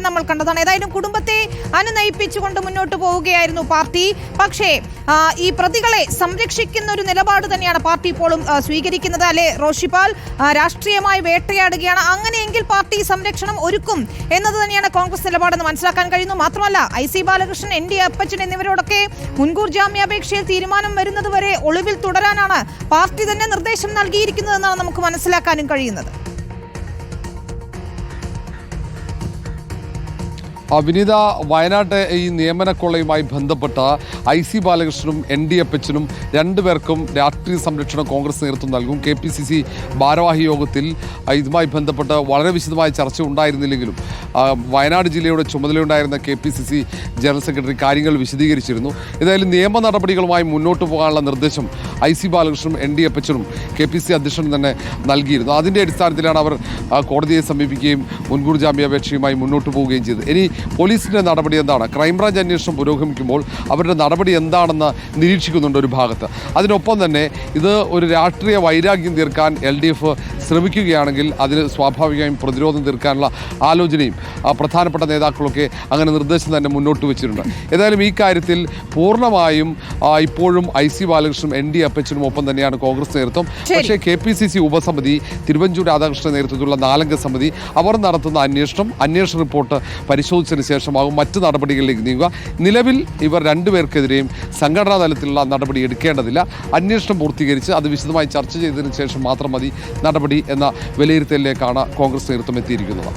നമ്മൾ കണ്ടതാണ്. ഏതായാലും കുടുംബത്തെ അനുനയിപ്പിച്ചുകൊണ്ട് മുന്നോട്ട് പോവുകയായിരുന്നു പാർട്ടി. പക്ഷേ ഈ പ്രതികളെ സംരക്ഷിക്കുന്ന ഒരു നിലപാട് തന്നെയാണ് പാർട്ടി ഇപ്പോഴും സ്വീകരിക്കുന്നത്. അല്ലെ റോഷിപാൽ, രാഷ്ട്രീയമായി വേട്ടയാടുകയാണ്. അങ്ങനെയെങ്കിൽ പാർട്ടി സംരക്ഷണം ഒരുക്കും എന്നത് തന്നെയാണ് കോൺഗ്രസ് നിലപാടെന്ന് മനസ്സിലാക്കാൻ കഴിയുന്നു. മാത്രമല്ല IC ബാലകൃഷ്ണൻ, ND അപ്പച്ചൻ എന്നിവരോടൊക്കെ മുൻകൂർ ജാമ്യാപേക്ഷയിൽ തീരുമാനം വരുന്നത് വരെ ഒളിവിൽ തുടരാനാണ് പാർട്ടി തന്നെ നിർദ്ദേശം നൽകിയിരിക്കുന്നതെന്നാണ് നമുക്ക് മനസ്സിലാക്കാനും കഴിയുന്നത്. വിനീത, വയനാട്ട് ഈ നിയമനക്കൊള്ളയുമായി ബന്ധപ്പെട്ട IC ബാലകൃഷ്ണനും ND അപ്പച്ചനും രണ്ടുപേർക്കും രാഷ്ട്രീയ സംരക്ഷണം കോൺഗ്രസ് നേതൃത്വം നൽകും. KPCC ഭാരവാഹി യോഗത്തിൽ ഇതുമായി ബന്ധപ്പെട്ട് വളരെ വിശദമായ ചർച്ച ഉണ്ടായിരുന്നില്ലെങ്കിലും വയനാട് ജില്ലയുടെ ചുമതലയുണ്ടായിരുന്ന KPCC ജനറൽ സെക്രട്ടറി കാര്യങ്ങൾ വിശദീകരിച്ചിരുന്നു. ഏതായാലും നിയമ നടപടികളുമായി മുന്നോട്ട് പോകാനുള്ള നിർദ്ദേശം IC ബാലകൃഷ്ണനും ND അപ്പച്ചനും KPCC അധ്യക്ഷനും തന്നെ നൽകിയിരുന്നു. അതിൻ്റെ അടിസ്ഥാനത്തിലാണ് അവർ കോടതിയെ സമീപിക്കുകയും മുൻകൂർ ജാമ്യാപേക്ഷയുമായി മുന്നോട്ട് പോവുകയും ചെയ്തത്. ഇനി പോലീസിൻ്റെ നടപടി എന്താണ്? ക്രൈംബ്രാഞ്ച് അന്വേഷണം പുരോഗമിക്കുമ്പോൾ അവരുടെ നടപടി എന്താണെന്ന് നിരീക്ഷിക്കുന്നുണ്ട് ഒരു ഭാഗത്ത്. അതിനൊപ്പം തന്നെ ഇത് ഒരു രാഷ്ട്രീയ വൈരാഗ്യം തീർക്കാൻ LDF ശ്രമിക്കുകയാണെങ്കിൽ അതിന് സ്വാഭാവികമായും പ്രതിരോധം തീർക്കാനുള്ള ആലോചനയും പ്രധാനപ്പെട്ട നേതാക്കളൊക്കെ അങ്ങനെ നിർദ്ദേശം തന്നെ മുന്നോട്ട് വെച്ചിട്ടുണ്ട്. ഏതായാലും ഈ കാര്യത്തിൽ പൂർണ്ണമായും ഇപ്പോഴും IC ബാലകൃഷ്ണനും ND അപ്പച്ചനും ഒപ്പം തന്നെയാണ് കോൺഗ്രസ് നേതൃത്വം. പക്ഷേ KPCC ഉപസമിതി, തിരുവഞ്ചൂർ രാധാകൃഷ്ണൻ നേതൃത്വത്തിലുള്ള 4 അംഗ സമിതി അവർ നടത്തുന്ന അന്വേഷണ റിപ്പോർട്ട് പരിശോധിച്ചതിന് ശേഷമാകും മറ്റ് നടപടികളിലേക്ക് നീങ്ങുക. നിലവിൽ ഇവർ രണ്ടുപേർക്കെതിരെയും സംഘടനാ തലത്തിലുള്ള നടപടി എടുക്കേണ്ടതില്ല. അന്വേഷണം പൂർത്തീകരിച്ച് അത് വിശദമായി ചർച്ച ചെയ്തതിനു ശേഷം മാത്രം മതി നടപടി എന്ന വിലയിരുത്തലിലേക്കാണ് കോൺഗ്രസ് നേതൃത്വം എത്തിയിരിക്കുന്നത്.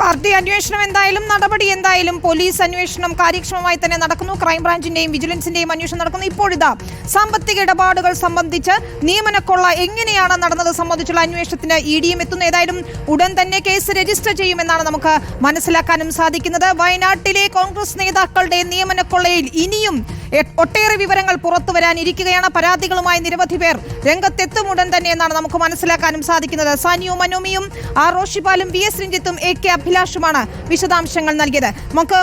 പാർട്ടി അന്വേഷണം എന്തായാലും, നടപടി എന്തായാലും, പോലീസ് അന്വേഷണം കാര്യക്ഷമമായി തന്നെ നടക്കുന്നു. ക്രൈംബ്രാഞ്ചിന്റെയും വിജിലൻസിന്റെയും അന്വേഷണം നടക്കുന്നു. ഇപ്പോഴിതാ സാമ്പത്തിക ഇടപാടുകൾ സംബന്ധിച്ച് നിയമനക്കൊള്ള എങ്ങനെയാണ് നടന്നത് സംബന്ധിച്ചുള്ള അന്വേഷണത്തിന് EDയും എത്തുന്നു. ഏതായാലും ഉടൻ തന്നെ കേസ് രജിസ്റ്റർ ചെയ്യുമെന്നാണ് നമുക്ക് മനസ്സിലാക്കാനും സാധിക്കുന്നത്. വയനാട്ടിലെ കോൺഗ്രസ് നേതാക്കളുടെ നിയമനക്കൊള്ളയിൽ ഇനിയും ഒട്ടേറെ വിവരങ്ങൾ പുറത്തു വരാനിരിക്കുകയാണ്. പരാതികളുമായി നിരവധി പേർ രംഗത്തെത്തും ഉടൻ തന്നെ എന്നാണ് നമുക്ക് മനസ്സിലാക്കാനും സാധിക്കുന്നത്. സാനിയും മനോമിയും, ROഷിപാലും, VS രഞ്ജിത്തും AK അഭിലാഷുമാണ് വിശദാംശങ്ങൾ നൽകിയത്. നമുക്ക്